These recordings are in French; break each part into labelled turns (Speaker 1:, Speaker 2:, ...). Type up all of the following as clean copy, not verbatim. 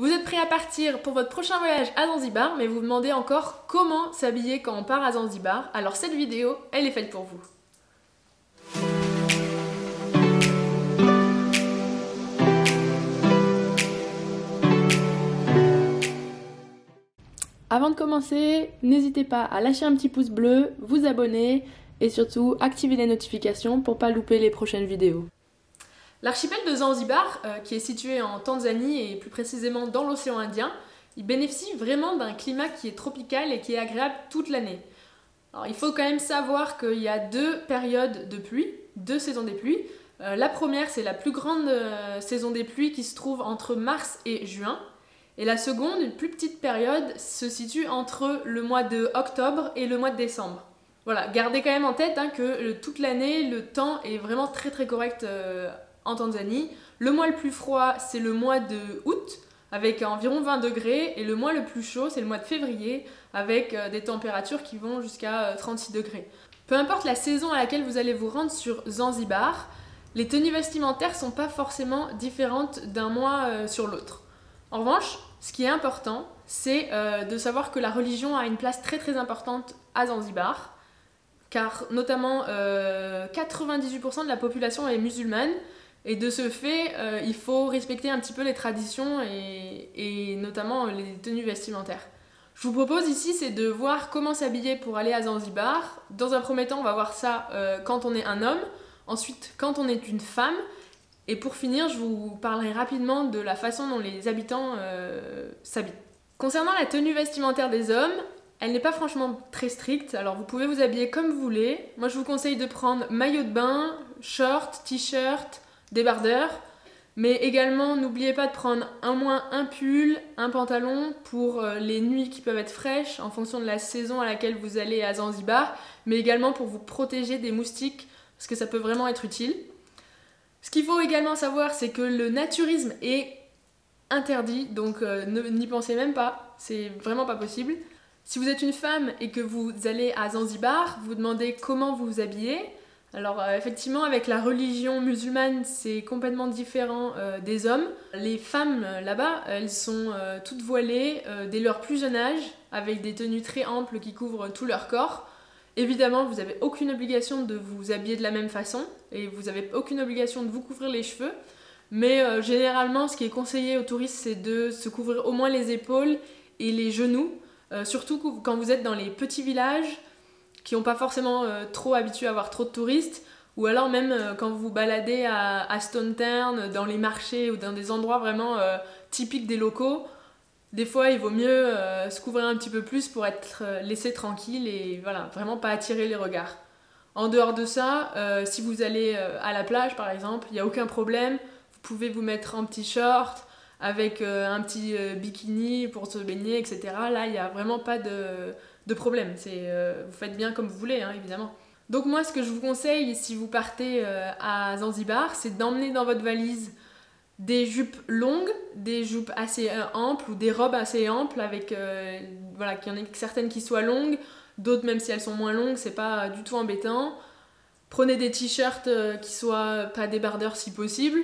Speaker 1: Vous êtes prêts à partir pour votre prochain voyage à Zanzibar, mais vous vous demandez encore comment s'habiller quand on part à Zanzibar. Alors cette vidéo, elle est faite pour vous. Avant de commencer, n'hésitez pas à lâcher un petit pouce bleu, vous abonner et surtout activer les notifications pour pas louper les prochaines vidéos. L'archipel de Zanzibar, qui est situé en Tanzanie et plus précisément dans l'océan Indien, il bénéficie vraiment d'un climat qui est tropical et qui est agréable toute l'année. Alors il faut quand même savoir qu'il y a deux périodes de pluie, deux saisons des pluies. La première, c'est la plus grande saison des pluies qui se trouve entre mars et juin. Et la seconde, une plus petite période, se situe entre le mois de octobre et le mois de décembre. Voilà, gardez quand même en tête que toute l'année, le temps est vraiment très correct en Tanzanie. Le mois le plus froid, c'est le mois de août, avec environ 20 degrés, et le mois le plus chaud, c'est le mois de février, avec des températures qui vont jusqu'à 36 degrés. Peu importe la saison à laquelle vous allez vous rendre sur Zanzibar, les tenues vestimentaires ne sont pas forcément différentes d'un mois sur l'autre. En revanche, ce qui est important, c'est de savoir que la religion a une place très importante à Zanzibar, car notamment 98% de la population est musulmane, et de ce fait, il faut respecter un petit peu les traditions et notamment les tenues vestimentaires. Je vous propose ici, c'est de voir comment s'habiller pour aller à Zanzibar. Dans un premier temps, on va voir ça quand on est un homme, ensuite quand on est une femme, et pour finir, je vous parlerai rapidement de la façon dont les habitants s'habillent. Concernant la tenue vestimentaire des hommes, elle n'est pas franchement très stricte, alors vous pouvez vous habiller comme vous voulez. Moi je vous conseille de prendre maillot de bain, short, t-shirt, débardeur, mais également n'oubliez pas de prendre au moins un pull, un pantalon pour les nuits qui peuvent être fraîches en fonction de la saison à laquelle vous allez à Zanzibar, mais également pour vous protéger des moustiques parce que ça peut vraiment être utile. Ce qu'il faut également savoir, c'est que le naturisme est interdit, donc n'y pensez même pas, c'est vraiment pas possible. Si vous êtes une femme et que vous allez à Zanzibar, vous demandez comment vous vous habillez. Alors effectivement, avec la religion musulmane, c'est complètement différent des hommes. Les femmes là-bas, elles sont toutes voilées dès leur plus jeune âge, avec des tenues très amples qui couvrent tout leur corps. Évidemment, vous n'avez aucune obligation de vous habiller de la même façon, et vous n'avez aucune obligation de vous couvrir les cheveux. Mais généralement, ce qui est conseillé aux touristes, c'est de se couvrir au moins les épaules et les genoux, surtout quand vous êtes dans les petits villages, qui n'ont pas forcément trop habitué à avoir trop de touristes, ou alors même quand vous vous baladez à Stone Town, dans les marchés ou dans des endroits vraiment typiques des locaux, des fois il vaut mieux se couvrir un petit peu plus pour être laissé tranquille et voilà, vraiment pas attirer les regards. En dehors de ça, si vous allez à la plage par exemple, il n'y a aucun problème, vous pouvez vous mettre en petit short, avec un petit bikini pour se baigner, etc. Là, il n'y a vraiment pas de problème. Vous faites bien comme vous voulez, évidemment. Donc moi, ce que je vous conseille, si vous partez à Zanzibar, c'est d'emmener dans votre valise des jupes longues, des jupes assez amples ou des robes assez amples, avec voilà, qu'il y en ait certaines qui soient longues, d'autres, même si elles sont moins longues, c'est pas du tout embêtant. Prenez des t-shirts qui soient pas débardeurs si possible.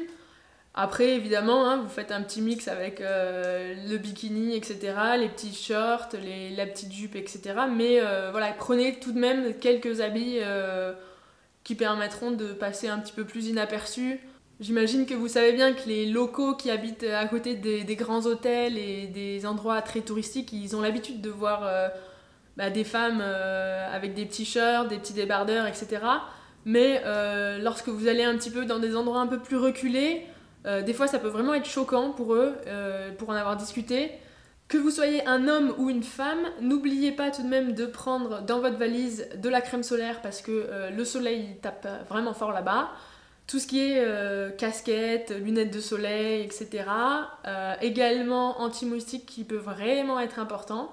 Speaker 1: Après, évidemment, vous faites un petit mix avec le bikini, etc., les petits shorts, la petite jupe, etc. Mais voilà, prenez tout de même quelques habits qui permettront de passer un petit peu plus inaperçus. J'imagine que vous savez bien que les locaux qui habitent à côté des grands hôtels et des endroits très touristiques, ils ont l'habitude de voir des femmes avec des petits shirts, des petits débardeurs, etc. Mais lorsque vous allez un petit peu dans des endroits un peu plus reculés, des fois ça peut vraiment être choquant pour eux, pour en avoir discuté. Que vous soyez un homme ou une femme, n'oubliez pas tout de même de prendre dans votre valise de la crème solaire parce que le soleil tape vraiment fort là-bas. Tout ce qui est casquette, lunettes de soleil, etc. Également anti-moustique qui peut vraiment être important.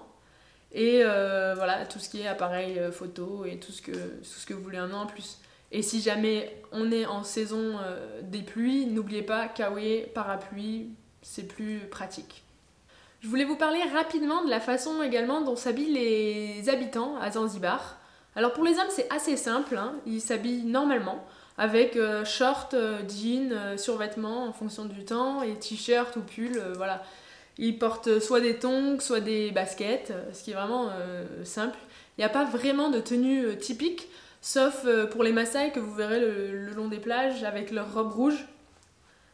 Speaker 1: Et voilà, tout ce qui est appareil photo et tout ce que vous voulez en plus. Et si jamais on est en saison des pluies, n'oubliez pas kawaii, parapluie, c'est plus pratique. Je voulais vous parler rapidement de la façon également dont s'habillent les habitants à Zanzibar. Alors pour les hommes c'est assez simple, ils s'habillent normalement avec short, jean, survêtements en fonction du temps et t-shirt ou pull, voilà. Ils portent soit des tongs, soit des baskets, ce qui est vraiment simple. Il n'y a pas vraiment de tenue typique, sauf pour les Maasai que vous verrez le long des plages avec leurs robes rouges.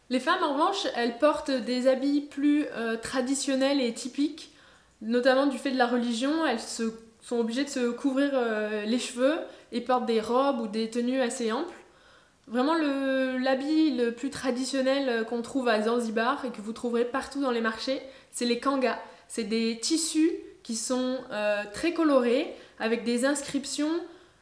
Speaker 1: Les femmes, en revanche, elles portent des habits plus traditionnels et typiques, notamment du fait de la religion. Elles sont obligées de se couvrir les cheveux et portent des robes ou des tenues assez amples. Vraiment l'habit le plus traditionnel qu'on trouve à Zanzibar et que vous trouverez partout dans les marchés, c'est les kangas. C'est des tissus qui sont très colorés avec des inscriptions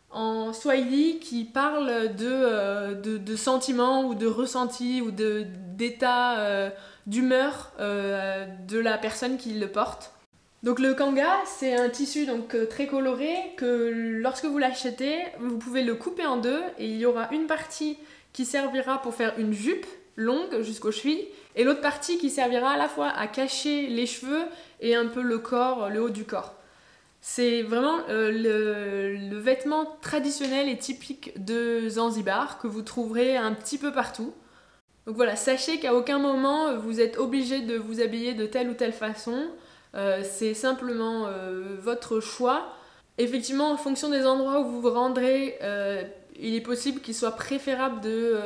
Speaker 1: en swahili qui parlent de sentiments ou de ressentis ou d'état d'humeur de la personne qui le porte. Donc le kanga, c'est un tissu très coloré que lorsque vous l'achetez, vous pouvez le couper en deux et il y aura une partie qui servira pour faire une jupe longue jusqu'aux chevilles et l'autre partie qui servira à la fois à cacher les cheveux et un peu le corps, le haut du corps. C'est vraiment le vêtement traditionnel et typique de Zanzibar que vous trouverez un petit peu partout. Donc voilà, sachez qu'à aucun moment vous êtes obligé de vous habiller de telle ou telle façon. C'est simplement votre choix. Effectivement, en fonction des endroits où vous vous rendrez, il est possible qu'il soit préférable de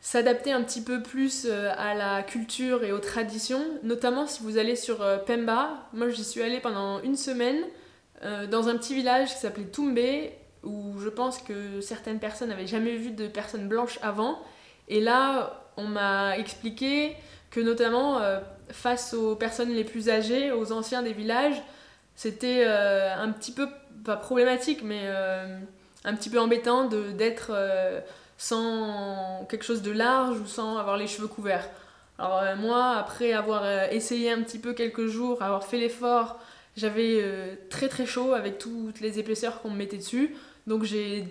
Speaker 1: s'adapter un petit peu plus à la culture et aux traditions, notamment si vous allez sur Pemba. Moi, j'y suis allée pendant une semaine dans un petit village qui s'appelait Tumbé, où je pense que certaines personnes n'avaient jamais vu de personnes blanches avant. Et là, on m'a expliqué que notamment face aux personnes les plus âgées, aux anciens des villages, c'était un petit peu, pas problématique, mais un petit peu embêtant d'être sans quelque chose de large ou sans avoir les cheveux couverts. Alors moi, après avoir essayé un petit peu quelques jours, avoir fait l'effort, j'avais très très chaud avec toutes les épaisseurs qu'on me mettait dessus, donc j'ai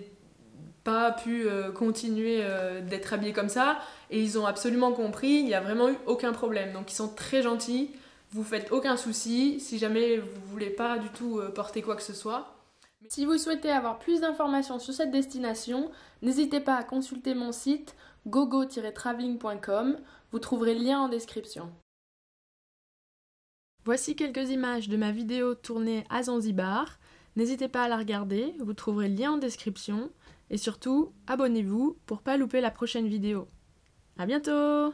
Speaker 1: pas pu continuer d'être habillée comme ça, et ils ont absolument compris, il n'y a vraiment eu aucun problème, donc ils sont très gentils, vous faites aucun souci, si jamais vous voulez pas du tout porter quoi que ce soit. Si vous souhaitez avoir plus d'informations sur cette destination, n'hésitez pas à consulter mon site gogo-traveling.com, vous trouverez le lien en description. Voici quelques images de ma vidéo tournée à Zanzibar, n'hésitez pas à la regarder, vous trouverez le lien en description, et surtout, abonnez-vous pour pas louper la prochaine vidéo. À bientôt!